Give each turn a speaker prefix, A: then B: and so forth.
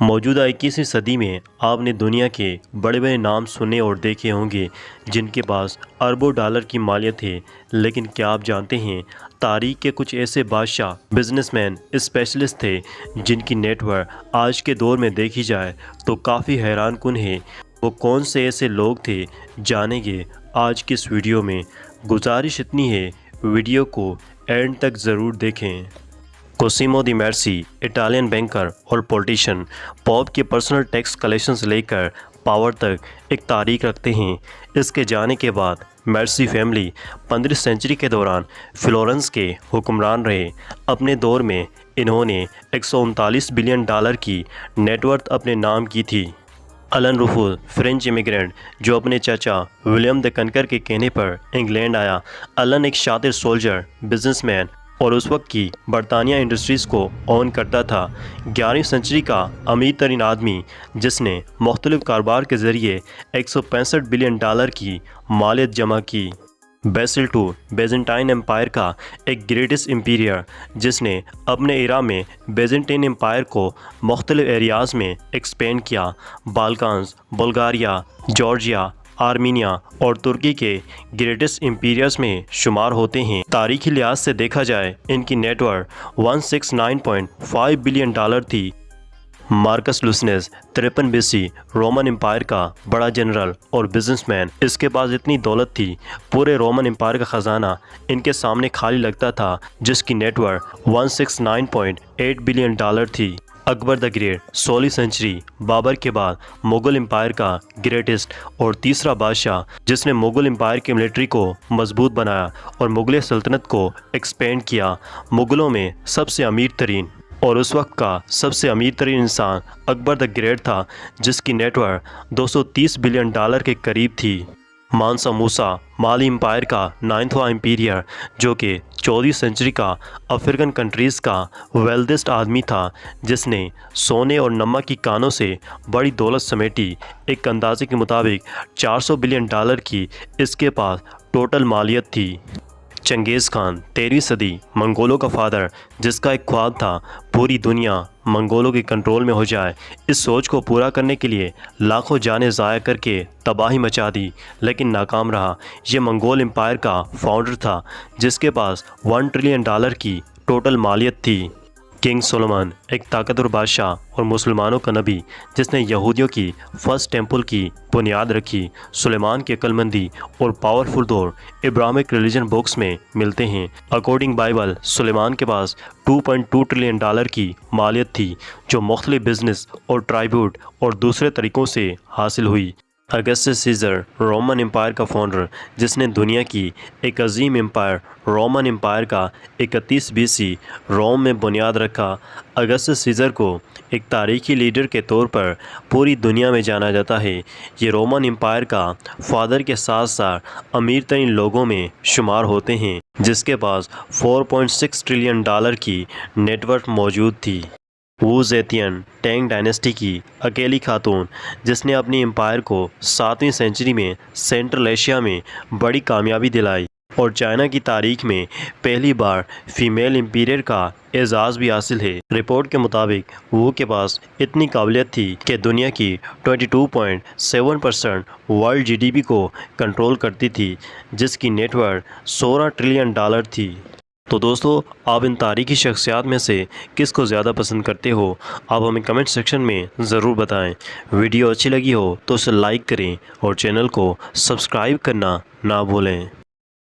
A: موجودہ 21ویں صدی میں آپ نے دنیا کے بڑے بڑے نام سنے اور دیکھے ہوں گے جن کے پاس اربوں ڈالر کی مالیت ہے، لیکن کیا آپ جانتے ہیں تاریخ کے کچھ ایسے بادشاہ، بزنس مین، اسپیشلسٹ تھے جن کی نیٹ ورتھ آج کے دور میں دیکھی جائے تو کافی حیران کن ہے۔ وہ کون سے ایسے لوگ تھے جانیں گے آج کی اس ویڈیو میں۔ گزارش اتنی ہے، ویڈیو کو اینڈ تک ضرور دیکھیں۔ کوسیمو دی میڈیسی، اٹالین بینکر اور پولیٹیشین، پوپ کے پرسنل ٹیکس کلیکشن سے لے کر پاور تک ایک تاریخ رکھتے ہیں۔ اس کے جانے کے بعد میڈیسی فیملی 15ویں سنچری کے دوران فلورنس کے حکمران رہے۔ اپنے دور میں انہوں نے 139 بلین ڈالر کی نیٹ ورتھ اپنے نام کی تھی۔ الن روفوس، فرینچ امیگرینٹ جو اپنے چچا ولیم دی کنکر کے کہنے پر انگلینڈ آیا۔ الن ایک شاطر سولجر، بزنس مین اور اس وقت کی برطانیہ انڈسٹریز کو اون کرتا تھا۔ 11ویں سنچری کا امیر ترین آدمی جس نے مختلف کاروبار کے ذریعے 165 بلین ڈالر کی مالیت جمع کی۔ بیسل II، بیزنٹائن امپائر کا ایک گریٹسٹ امپیریئر جس نے اپنے ایرا میں بیزنٹین امپائر کو مختلف ایریاز میں ایکسپینڈ کیا۔ بالکانز، بلغاریہ، جارجیا، آرمینیا اور ترکی کے گریٹسٹ امپیریئرز میں شمار ہوتے ہیں۔ تاریخی لحاظ سے دیکھا جائے ان کی نیٹ ورتھ 169.5 بلین ڈالر تھی۔ مارکس لوسینس، 53 BC، رومن امپائر کا بڑا جنرل اور بزنس مین۔ اس کے پاس اتنی دولت تھی، پورے رومن امپائر کا خزانہ ان کے سامنے خالی لگتا تھا، جس کی نیٹ ورتھ 169.8 بلین ڈالر تھی۔ اکبر دی گریٹ، 16ویں سنچری، بابر کے بعد مغل امپائر کا گریٹسٹ اور تیسرا بادشاہ جس نے مغل امپائر کی ملٹری کو مضبوط بنایا اور مغلیہ سلطنت کو ایکسپینڈ کیا۔ مغلوں میں سب سے امیر ترین اور اس وقت کا سب سے امیر ترین انسان اکبر دی گریٹ تھا، جس کی نیٹ ورتھ 230 بلین ڈالر کے قریب تھی۔ مانسا موسا، مالی امپائر کا 9واں امپیریئر جو کہ 14ویں سنچری کا افریقن کنٹریز کا ویلدسٹ آدمی تھا، جس نے سونے اور نمک کی کانوں سے بڑی دولت سمیٹی۔ ایک اندازے کے مطابق 400 بلین ڈالر کی اس کے پاس ٹوٹل مالیت تھی۔ چنگیز خان، 13ویں صدی، منگولوں کا فادر جس کا ایک خواب تھا پوری دنیا منگولوں کے کنٹرول میں ہو جائے۔ اس سوچ کو پورا کرنے کے لیے لاکھوں جانیں ضائع کر کے تباہی مچا دی، لیکن ناکام رہا۔ یہ منگول امپائر کا فاؤنڈر تھا جس کے پاس 1 ٹریلین ڈالر کی ٹوٹل مالیت تھی۔ کنگ سولومن، ایک طاقتور بادشاہ اور مسلمانوں کا نبی جس نے یہودیوں کی فرسٹ ٹیمپل کی بنیاد رکھی۔ سلیمان کی عقل مندی اور پاورفل دور ابراہمک ریلیجن بکس میں ملتے ہیں۔ اکارڈنگ بائبل، سلیمان کے پاس 2.2 ٹریلین ڈالر کی مالیت تھی جو مختلف بزنس اور ٹرائبیوٹ اور دوسرے طریقوں سے حاصل ہوئی۔ اگسٹس سیزر، رومن امپائر کا فاؤنڈر جس نے دنیا کی ایک عظیم امپائر رومن امپائر کا 31 BC روم میں بنیاد رکھا۔ اگسٹس سیزر کو ایک تاریخی لیڈر کے طور پر پوری دنیا میں جانا جاتا ہے۔ یہ رومن امپائر کا فادر کے ساتھ ساتھ امیر ترین لوگوں میں شمار ہوتے ہیں، جس کے پاس 4.6 ٹریلین ڈالر کی نیٹ ورتھ موجود تھی۔ وو زیتین، ٹینگ ڈائنیسٹی کی اکیلی خاتون جس نے اپنی امپائر کو 7ویں سنچری میں سینٹرل ایشیا میں بڑی کامیابی دلائی اور چائنا کی تاریخ میں پہلی بار فیمیل امپیریئر کا اعزاز بھی حاصل ہے۔ رپورٹ کے مطابق وو کے پاس اتنی قابلیت تھی کہ دنیا کی 22.7% ورلڈ GDP کو کنٹرول کرتی تھی، جس کی نیٹ ورتھ 16 ٹریلین ڈالر تھی۔ تو دوستو، آپ ان تاریخی شخصیات میں سے کس کو زیادہ پسند کرتے ہو؟ آپ ہمیں کمنٹ سیکشن میں ضرور بتائیں۔ ویڈیو اچھی لگی ہو تو اسے لائک کریں اور چینل کو سبسکرائب کرنا نہ بھولیں۔